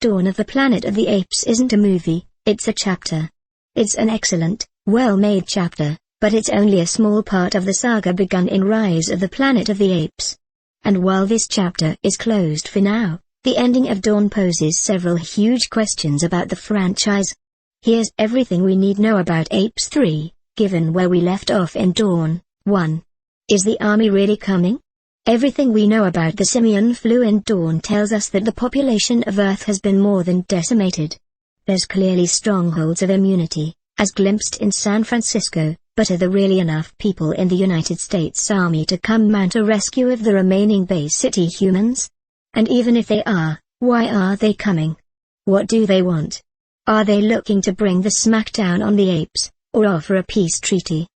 Dawn of the Planet of the Apes isn't a movie, it's a chapter. It's an excellent, well-made chapter, but it's only a small part of the saga begun in Rise of the Planet of the Apes. And while this chapter is closed for now, the ending of Dawn poses several huge questions about the franchise. Here's everything we need know about Apes 3, given where we left off in Dawn. 1. Is the army really coming? Everything we know about the simian flu in Dawn tells us that the population of Earth has been more than decimated. There's clearly strongholds of immunity, as glimpsed in San Francisco, but are there really enough people in the United States Army to come mount a rescue of the remaining Bay City humans? And even if they are, why are they coming? What do they want? Are they looking to bring the smackdown on the apes, or offer a peace treaty?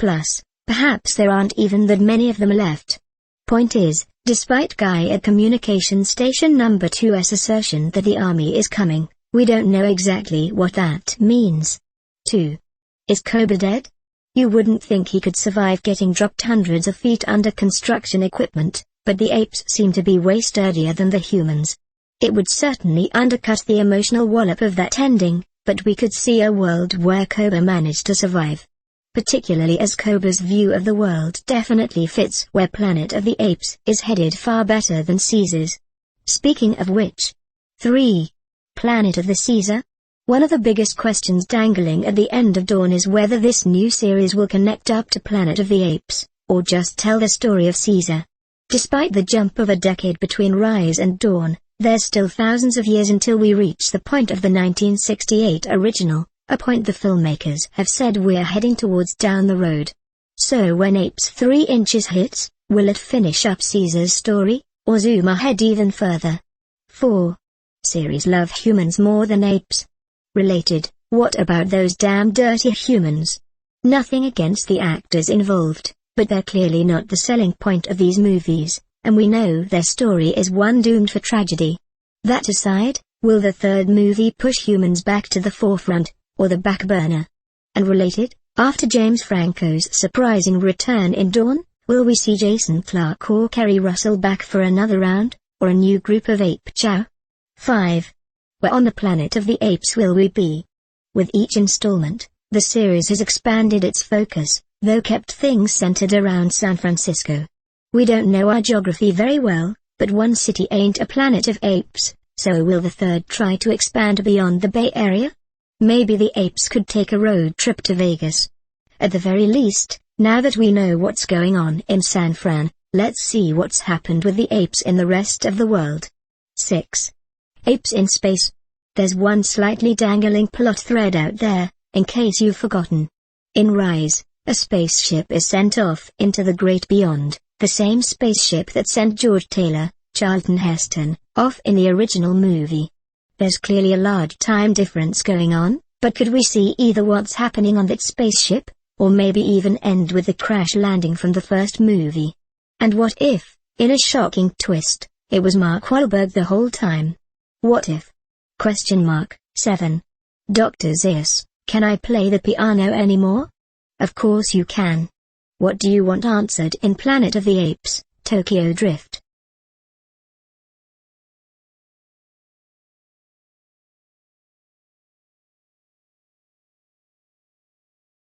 Plus, perhaps there aren't even that many of them left. Point is, despite Guy at Communication Station Number 2's assertion that the army is coming, we don't know exactly what that means. 2. Is Koba dead? You wouldn't think he could survive getting dropped hundreds of feet under construction equipment, but the apes seem to be way sturdier than the humans. It would certainly undercut the emotional wallop of that ending, but we could see a world where Koba managed to survive. Particularly as Koba's view of the world definitely fits where Planet of the Apes is headed far better than Caesar's. Speaking of which. 3. Planet of the Caesar? One of the biggest questions dangling at the end of Dawn is whether this new series will connect up to Planet of the Apes, or just tell the story of Caesar. Despite the jump of a decade between Rise and Dawn, there's still thousands of years until we reach the point of the 1968 original, a point the filmmakers have said we're heading towards down the road. So when Apes 3 inches hits, will it finish up Caesar's story, or zoom ahead even further? 4. Series love humans more than apes. Related, what about those damn dirty humans? Nothing against the actors involved, but they're clearly not the selling point of these movies, and we know their story is one doomed for tragedy. That aside, will the third movie push humans back to the forefront, or the back burner? And related, after James Franco's surprising return in Dawn, will we see Jason Clarke or Kerry Russell back for another round, or a new group of ape chow? 5. Where on the Planet of the Apes will we be? With each installment, the series has expanded its focus, though kept things centered around San Francisco. We don't know our geography very well, but one city ain't a planet of apes, so will the third try to expand beyond the Bay Area? Maybe the apes could take a road trip to Vegas. At the very least, now that we know what's going on in San Fran, let's see what's happened with the apes in the rest of the world. 6. Apes in space. There's one slightly dangling plot thread out there, in case you've forgotten. In Rise, a spaceship is sent off into the great beyond, the same spaceship that sent George Taylor, Charlton Heston, off in the original movie. There's clearly a large time difference going on, but could we see either what's happening on that spaceship, or maybe even end with the crash landing from the first movie? And what if, in a shocking twist, it was Mark Wahlberg the whole time? What if? 7. Dr. Zeus, can I play the piano anymore? Of course you can. What do you want answered in Planet of the Apes, Tokyo Drift?